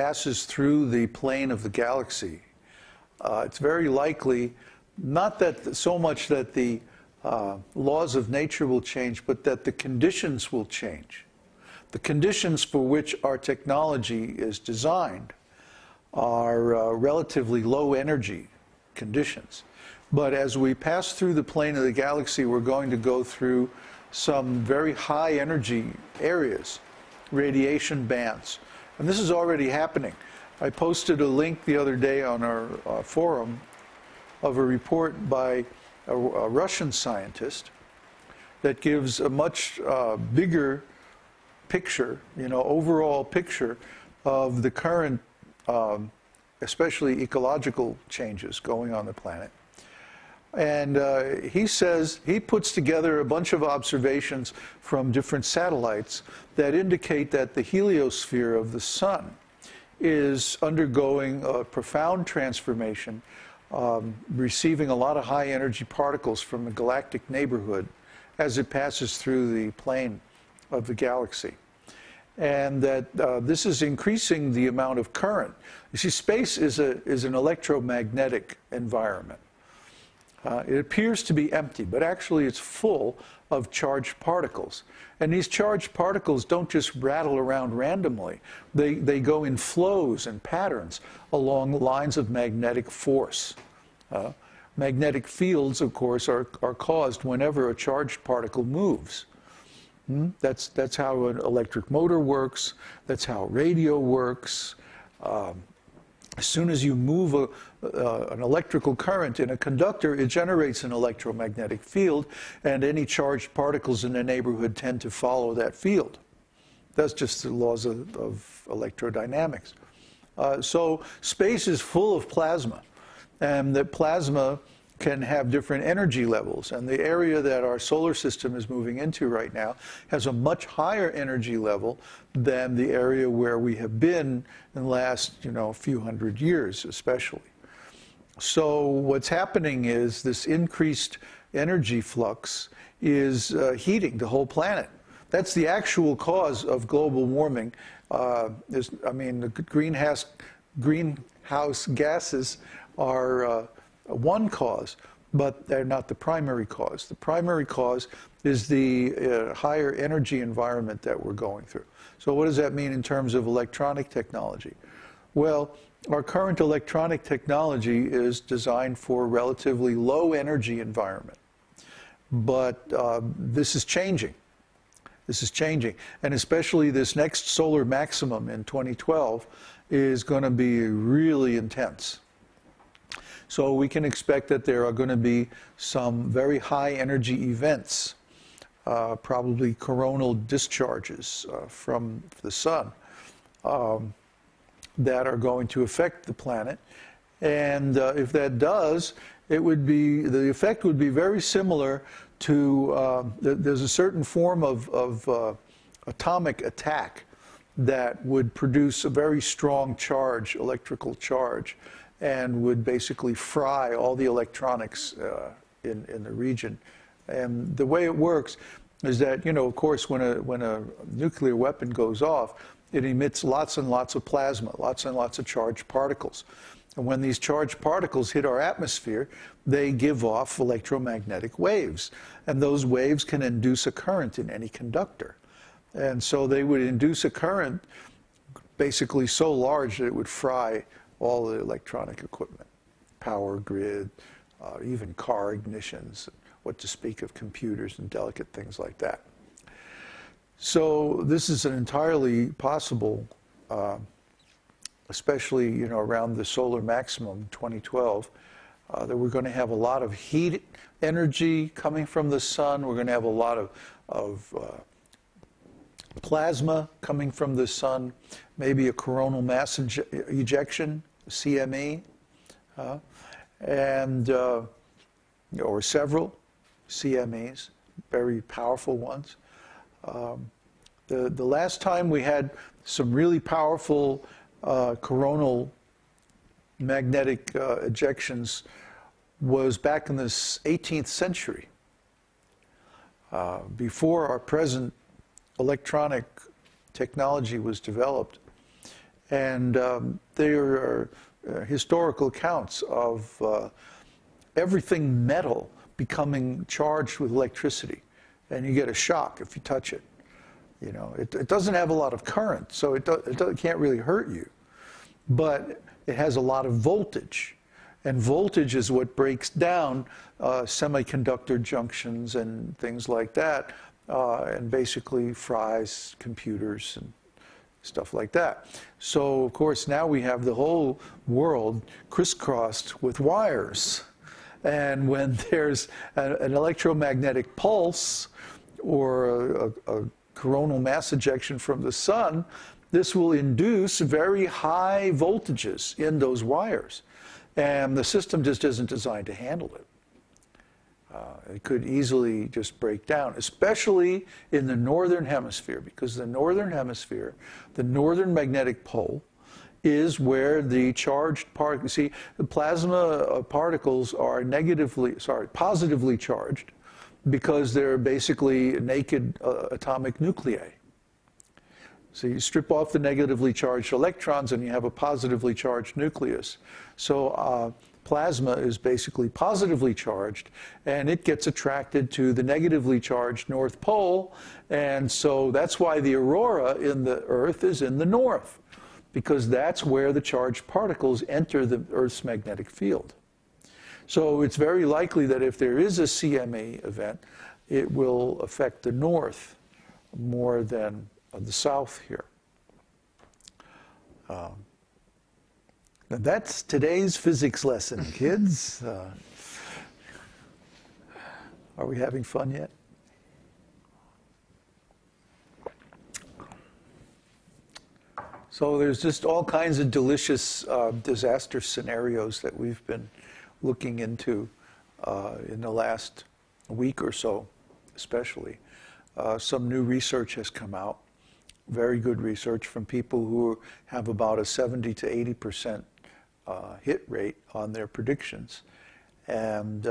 passes through the plane of the galaxy, it's very likely, not that so much that the laws of nature will change, but that the conditions will change. The conditions for which our technology is designed are relatively low energy conditions. But as we pass through the plane of the galaxy, we're going to go through some very high energy areas, radiation bands. And this is already happening. I posted a link the other day on our forum of a report by a Russian scientist that gives a much bigger picture, overall picture of the current, especially ecological changes going on the planet. And he says, he puts together a bunch of observations from different satellites that indicate that the heliosphere of the sun is undergoing a profound transformation, receiving a lot of high energy particles from the galactic neighborhood as it passes through the plane of the galaxy. And that this is increasing the amount of current. You see, space is an electromagnetic environment. It appears to be empty, but actually it's full of charged particles. And these charged particles don't just rattle around randomly. They go in flows and patterns along the lines of magnetic force. Magnetic fields, of course, are caused whenever a charged particle moves. That's how an electric motor works. That's how radio works. As soon as you move an electrical current in a conductor, it generates an electromagnetic field, and any charged particles in the neighborhood tend to follow that field. That's just the laws of electrodynamics. So space is full of plasma, and the plasma can have different energy levels, and the area that our solar system is moving into right now has a much higher energy level than the area where we have been in the last, few hundred years especially. So what's happening is this increased energy flux is heating the whole planet. That's the actual cause of global warming. The greenhouse gases are one cause, but they're not the primary cause. The primary cause is the higher energy environment that we're going through. So what does that mean in terms of electronic technology? Well, our current electronic technology is designed for a relatively low energy environment. But this is changing. This is changing. And especially this next solar maximum in 2012 is going to be really intense. So we can expect that there are going to be some very high energy events, probably coronal discharges from the sun that are going to affect the planet. And if that does, the effect would be very similar to, there's a certain form of atomic attack that would produce a very strong charge, electrical charge, and would basically fry all the electronics in the region. And the way it works is that, of course, when a nuclear weapon goes off, it emits lots and lots of plasma, lots and lots of charged particles. And when these charged particles hit our atmosphere, they give off electromagnetic waves. And those waves can induce a current in any conductor. And so they would induce a current basically so large that it would fry all the electronic equipment, power grid, even car ignitions, what to speak of computers and delicate things like that. So this is an entirely possible, especially around the solar maximum 2012, that we're going to have a lot of heat energy coming from the sun. We're going to have a lot of plasma coming from the sun, maybe a coronal mass ejection, CME, or several CMEs, very powerful ones. The last time we had some really powerful coronal magnetic ejections was back in the 18th century, before our present electronic technology was developed. And there are historical accounts of everything metal becoming charged with electricity, and you get a shock if you touch it. You know, it doesn't have a lot of current, so it can't really hurt you, but it has a lot of voltage, and voltage is what breaks down semiconductor junctions and things like that, and basically fries computers and stuff like that. So, of course, now we have the whole world crisscrossed with wires. And when there's an electromagnetic pulse or a coronal mass ejection from the sun, this will induce very high voltages in those wires. And the system just isn't designed to handle it. It could easily just break down, especially in the northern hemisphere, because the northern hemisphere, the northern magnetic pole, is where the charged particles, see, the plasma particles are positively charged because they're basically naked atomic nuclei. So you strip off the negatively charged electrons and you have a positively charged nucleus. So plasma is basically positively charged, and it gets attracted to the negatively charged North Pole, and so that's why the aurora in the Earth is in the north, because that's where the charged particles enter the Earth's magnetic field. So it's very likely that if there is a CME event, it will affect the north more than the south here. And that's today's physics lesson, kids. Are we having fun yet? So there's just all kinds of delicious disaster scenarios that we've been looking into in the last week or so, especially. Some new research has come out, very good research from people who have about a 70 to 80% hit rate on their predictions. And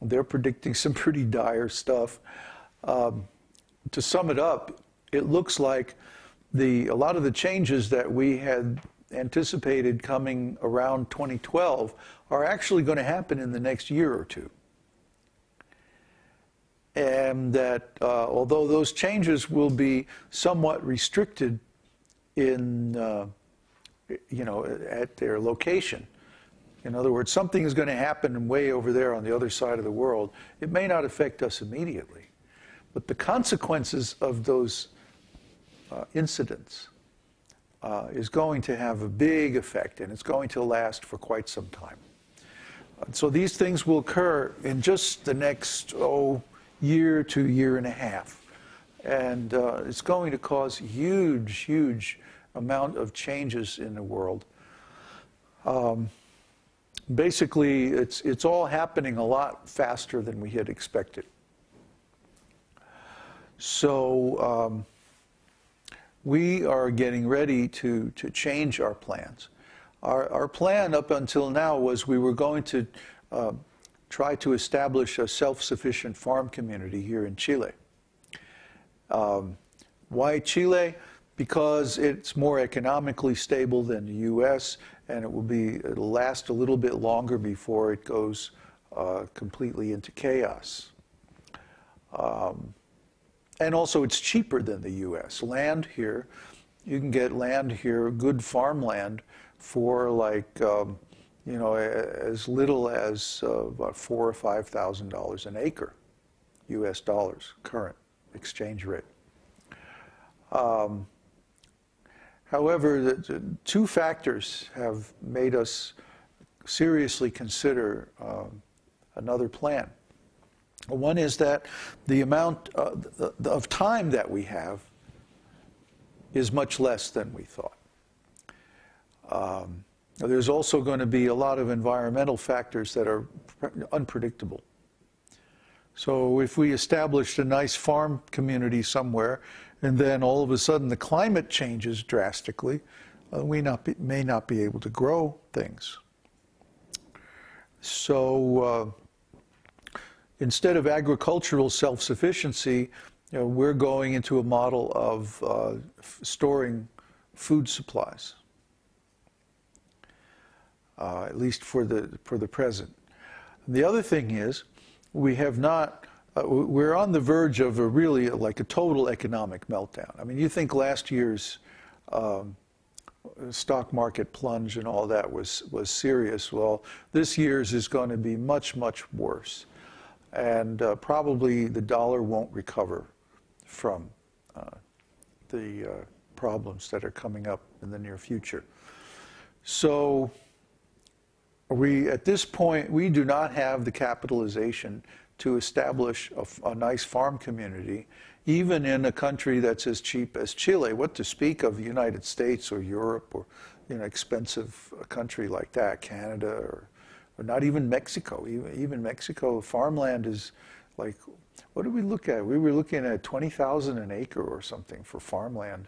they're predicting some pretty dire stuff. To sum it up, it looks like a lot of the changes that we had anticipated coming around 2012 are actually going to happen in the next year or two. And that although those changes will be somewhat restricted in, at their location, in other words, something is going to happen way over there on the other side of the world, it may not affect us immediately. But the consequences of those incidents is going to have a big effect, and it's going to last for quite some time. So these things will occur in just the next, year to year and a half. And it's going to cause huge, huge amount of changes in the world. Basically, it's all happening a lot faster than we had expected. So we are getting ready to change our plans. Our plan up until now was we were going to try to establish a self-sufficient farm community here in Chile. Why Chile? Because it's more economically stable than the U.S., and it'll last a little bit longer before it goes completely into chaos. And also it's cheaper than the U.S. Land here, you can get land here, good farmland, for like, as little as about $4,000 or $5,000 an acre, U.S. dollars, current exchange rate. However, the two factors have made us seriously consider another plan. One is that the amount of time that we have is much less than we thought. There's also going to be a lot of environmental factors that are unpredictable. So if we established a nice farm community somewhere, and then all of a sudden the climate changes drastically, we may not be able to grow things. So instead of agricultural self-sufficiency, we're going into a model of storing food supplies. at least for the present. The other thing is, we have not. We're on the verge of a really like a total economic meltdown. I mean, you think last year's stock market plunge and all that was serious. Well, this year's is going to be much, much worse. And probably the dollar won't recover from the problems that are coming up in the near future. So at this point, we do not have the capitalization to establish a nice farm community, even in a country that's as cheap as Chile. What to speak of the United States or Europe or expensive country like that, Canada, or not even Mexico. Even Mexico, farmland is like, what did we look at? We were looking at 20,000 an acre or something for farmland.